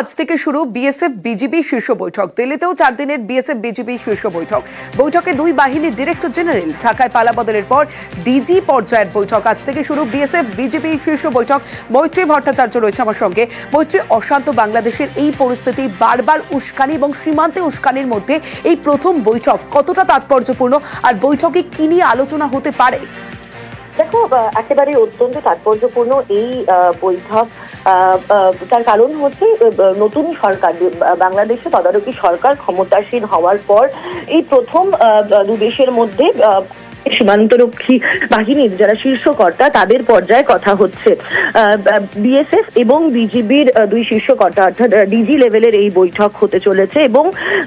আজ থেকে শুরু বিএসএফ বিজিবি শীর্ষ বৈঠক। দিল্লিতেও 4 দিনের বিএসএফ বিজিবি শীর্ষ বৈঠক। বৈঠকে দুই বাহিনীর ডিরেক্টর জেনারেল, ঢাকায় পালাবদলের পর ডিজি পর্যায়ের বৈঠক। আজ থেকে শুরু বিএসএফ বিজিবি শীর্ষ বৈঠক। মৈত্রী ভট্টাচার্য রয়েছে আমার সঙ্গে। মৈত্রী, অশান্ত বাংলাদেশের এই পরিস্থিতি, বারবার উস্কানি এবং সীমান্তে উস্কানির মধ্যে এই প্রথম বৈঠক কতটা তাৎপর্যপূর্ণ, আর বৈঠকে কি নিয়ে আলোচনা হতে পারে? দেখো, একেবারে অত্যন্ত তাৎপর্যপূর্ণ এই বৈঠক। তার কারণ হচ্ছে নতুন সরকার, বাংলাদেশে তদারকি সরকার ক্ষমতাসীন হওয়ার পর এই প্রথম দু দেশের মধ্যে সীমান্তরক্ষী বাহিনীর যারা শীর্ষকর্তা তাদের পর্যায়ে কথা হচ্ছে। বিএসএফ এবং বিজিবির দুই শীর্ষকর্তা অর্থাৎ ডিজি লেভেলের এই বৈঠক হতে চলেছে। এবং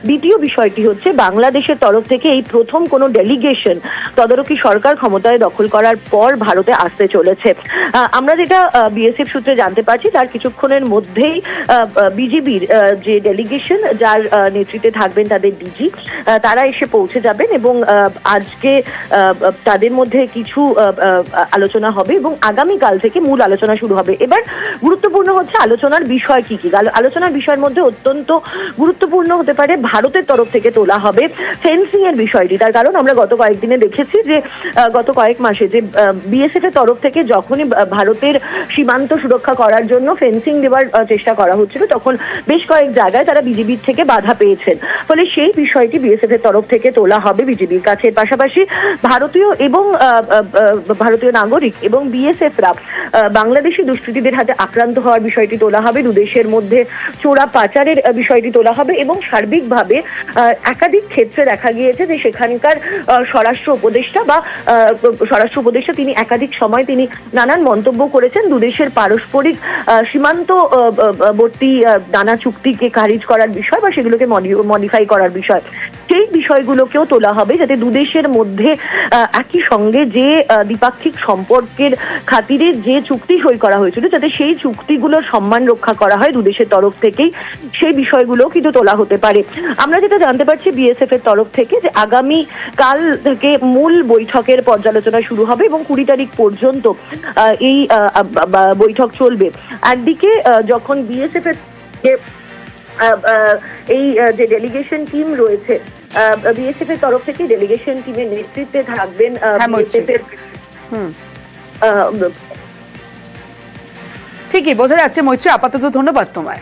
দ্বিতীয় বিষয়টি হচ্ছে বাংলাদেশের তরফ থেকে এই প্রথম কোনো ডেলিগেশন তদারকি সরকার ক্ষমতায় দখল করার পর ভারতে আসতে চলেছে। আমরা যেটা বিএসএফ সূত্রে জানতে পারছি, তার কিছুক্ষণের মধ্যেই বিজিবির যে ডেলিগেশন, যার নেতৃত্বে থাকবেন তাদের ডিজি, তারা এসে পৌঁছে যাবেন এবং আজকে তাদের মধ্যে কিছু আলোচনা হবে এবং আগামীকাল থেকে মূল আলোচনা শুরু হবে। এবার গুরুত্বপূর্ণ হচ্ছে আলোচনার বিষয় কি কি। আলোচনার বিষয়ের মধ্যে অত্যন্ত গুরুত্বপূর্ণ হতে পারে ভারতের তরফ থেকে তোলা হবে ফেন্সিং এর বিষয়টি। তার কারণ আমরা গত কয়েকদিনে দেখেছি যে গত কয়েক মাসে যে বিএসএফ এর তরফ থেকে যখনই ভারতের সীমান্ত সুরক্ষা করার জন্য ফেন্সিং দেওয়ার চেষ্টা করা হচ্ছিল, তখন বেশ কয়েক জায়গায় তারা বিজিবির থেকে বাধা পেয়েছেন। ফলে সেই বিষয়টি বিএসএফ এর তরফ থেকে তোলা হবে বিজিবির কাছে। পাশাপাশি ভারতীয় এবং ভারতীয় নাগরিক এবং বিএসএফরা বাংলাদেশি দুষ্কৃতীদের হাতে আক্রান্ত হওয়ার বিষয়টি তোলা হবে, দুদেশের মধ্যে চোরা পাচারের বিষয়টি তোলা হবে এবং সার্বিকভাবে একাধিক ক্ষেত্রে দেখা গিয়েছে যে সেখানকার স্বরাষ্ট্র উপদেষ্টা তিনি একাধিক সময় তিনি নানান মন্তব্য করেছেন দুদেশের পারস্পরিক সীমান্তবর্তী নানা চুক্তিকে খারিজ করার বিষয় বা সেগুলোকে মডিফাই করার বিষয়। সেই বিষয়গুলোকেও তোলা হবে যাতে দুদেশের মধ্যে একই সঙ্গে যে দ্বিপাক্ষিক সম্পর্কের খাতিরে যে চুক্তি সই করা হয়েছিল, যাতে সেই চুক্তিগুলোর সম্মান রক্ষা করা হয় দুদেশের তরফ থেকেই, সেই বিষয়গুলো কিন্তু তোলা হতে পারে। আমরা যেটা জানতে পারছি বিএসএফ এর তরফ থেকে যে আগামী কাল থেকে মূল বৈঠকের পর্যালোচনা শুরু হবে এবং 20 তারিখ পর্যন্ত এই বৈঠক চলবে। একদিকে যখন বিএসএফ এর এই যে ডেলিগেশন টিম রয়েছে, বিএসএফ এর তরফ থেকে ডেলিগেশন টিমের নেতৃত্বে থাকবেন ঠিকই বোঝা যাচ্ছে। মৈত্রী, আপাতত ধন্যবাদ তোমায়।